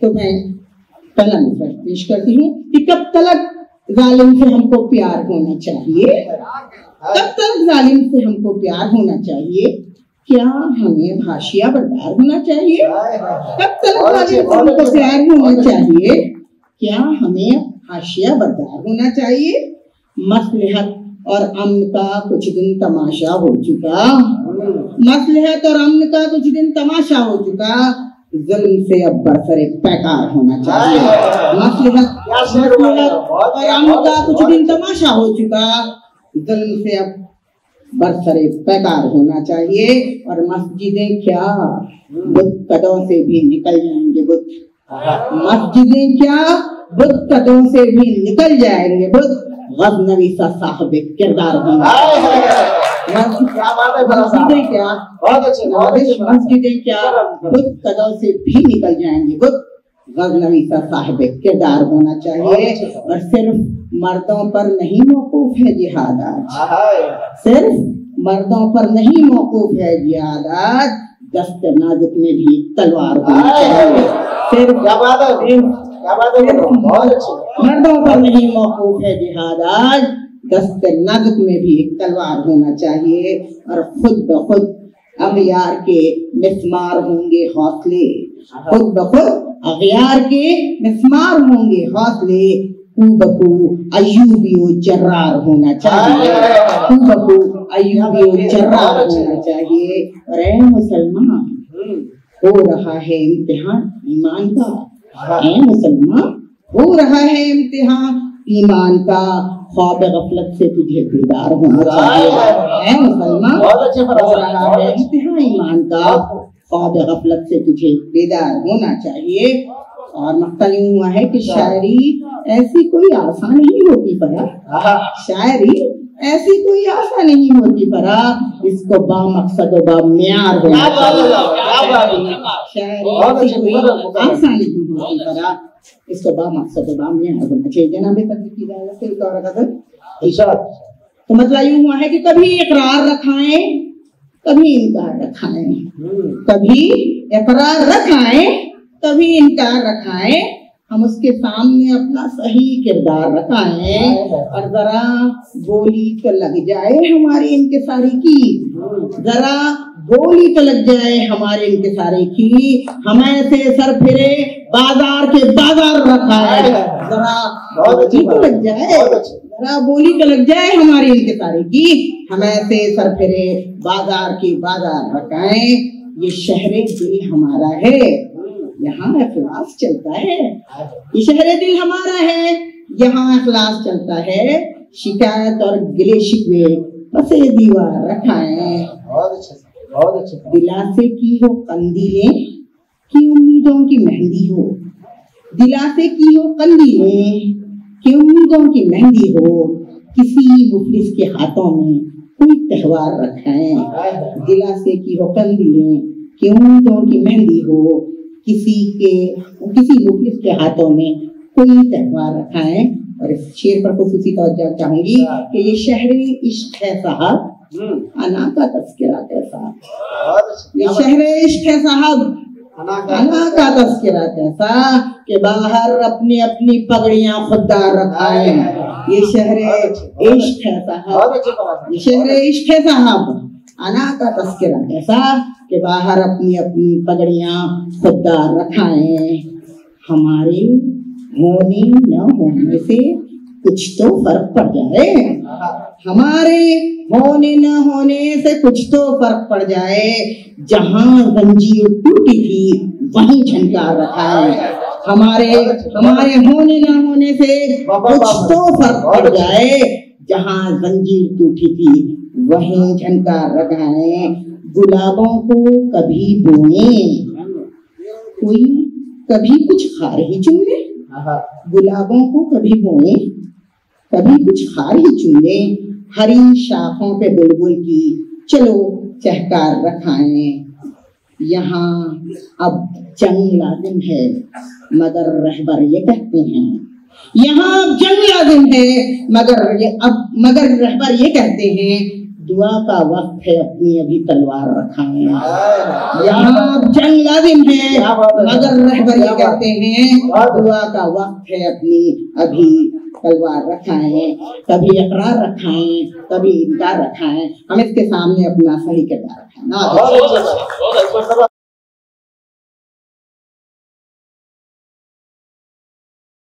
तो मैं पहला मिसरा पेश करती हूँ कि कब तलक जालिम से हमको प्यार होना चाहिए, कब तक जालिम से हमको प्यार होना चाहिए, क्या हमें भाशिया बरदार होना चाहिए, कब तक जालिम से हमको प्यार होना चाहिए, क्या हमें भाशिया बरदार होना चाहिए। मसलहत और अमन का कुछ दिन तमाशा हो चुका, मसलहत और अमन का कुछ दिन तमाशा हो चुका, जुल्म से अब बरसरे पैकार होना चाहिए। मसलहत और अमन का कुछ दिन तमाशा हो चुका, जुल्म से अब बरसरे पैकार होना चाहिए। और मस्जिदें क्या बुत कदों से भी निकल जाएंगे, बुत मस्जिदें क्या बुत कदों से भी निकल जाएंगे, बुत गज़नवी सा साहिब किरदार होना चाहिए। मस्जिदें क्या बहुत अच्छे, मस्जिदें क्या बुत कदों से भी निकल जाएंगे, बुत गज़नवी सा साहिब किरदार होना चाहिए। और सिर्फ मर्दों पर नहीं मौकूफ है जिहाद आज, सिर्फ मर्दों पर नहीं मौकूफ है जिहाद आज, दस्त नाजुक में भी तलवार होनी चाहिए। सिर्फ मर्दों पर नहीं मौकूफ है जिहाद आज, दस्त नाजुक में भी एक तलवार होना चाहिए। और खुद ब खुद अगियार के मिस्मार होंगे हौसले, खुद ब खुद अगियार के मिस्मार होंगे हौसले, बकू अयूबियो जर्रार होना चाहिए, बकू अयूबियो जर्रार होना चाहिए। और ऐ मुसलमान हो रहा है इम्तिहान ईमान का, ऐ मुसलमान हो रहा है इम्तिहान ईमान का, ख्वाब गफलत से तुझे बेदार होना चाहिए। ऐ मुसलमान हो रहा है इम्तिहान ईमान का, ख्वाब गफलत से तुझे बेदार होना चाहिए। और मकसद यूं हुआ है कि शायरी ऐसी कोई आसान नहीं होती परा, शायरी ऐसी कोई आसान नहीं होती परा, इसको बामकसद व बामियार होना चाहिए। शायरी ऐसी कोई आसान नहीं होती परा, इसको बामकसद व बामियार होना चाहिए। जनाबे तक की तो मतलब यूं हुआ है कि कभी इकरार रखाएं, कभी इनकार रखाएं, कभी इकरार रखाएं, कभी इनकार रखाएं, हम उसके सामने अपना सही किरदार रखाएं। और जरा गोली तो लग जाए हमारी इंकिसारी की, जरा गोली तो लग जाए हमारे इंकिसारी की, हमें से सर फिरे बाजार के बाजार रखाएं, जरा गोली तो लग जाए, जरा गोली तो लग जाए हमारी इंकिसारी की, हमें से सर फिरे बाजार के बाजार रखाएं। ये शहरे दिल हमारा है, यहाँ इखलास चलता है, ये शहरे दिल हमारा है, यहाँ इखलास चलता है, शिकायत और गिले शिकवे बसे दीवार रखाएं। बहुत अच्छे दिलासे की हो कंदीलें कि उम्मीदों की मेहंदी हो, दिलासे की हो कंदीलें कि उम्मीदों की मेहंदी हो, किसी मुफलिस के हाथों में कोई त्योहार रखाएं। दिलासे की हो कंदीलें कि उम्मीदों की मेहंदी हो, किसी मुफलिस के हाथों में कोई त्योहार रखाएं। और इस शेर पर खुसूसी तवज्जो चाहूंगी कि ये शहरे इश्क है साहब, अना का तस्करा कैसा, ये शहरे इश्क है साहब, अना का तस्करा कैसा, कि बाहर अपनी अपनी पगड़ियां खुददार रखाएं। ये शहरे इश्क है साहब, ये शहरे इश्क है साहब, अना का तस्करा कैसा, कि बाहर अपनी अपनी पगड़ियां खुददार रखाएं। हमारे होने न होने से कुछ तो फर्क पड़ जाए, हमारे होने न होने से कुछ तो फर्क पड़ जाए, जहां जंजीर टूटी थी वहीं झनकार रखाएं। हमारे होने न होने से कुछ तो फर्क पड़ जाए, जहां जंजीर टूटी थी वहीं झनकार रखाएं। गुलाबों को कभी बोए कोई कभी कुछ खार ही चुन ले, गुलाबों को कभी बोए कभी कुछ खार ही चुन ले, हरी शाखों पे बुलबुल की चलो चहकार रखाएं। यहाँ अब जंग लाजिम है मगर रहबर ये कहते हैं, यहाँ अब जंग लाजिम है मगर रहबर ये कहते हैं, दुआ का वक्त है, अपनी अभी तलवार रखाएं। यहाँ जंग लाजिम है मगर रहबरी कहते हैं दुआ का वक्त है, अपनी अभी तलवार रखाएं। कभी इकरार रखाएं, कभी इनकार रखाएं। हम इसके सामने अपना सही किरदार रखाएं।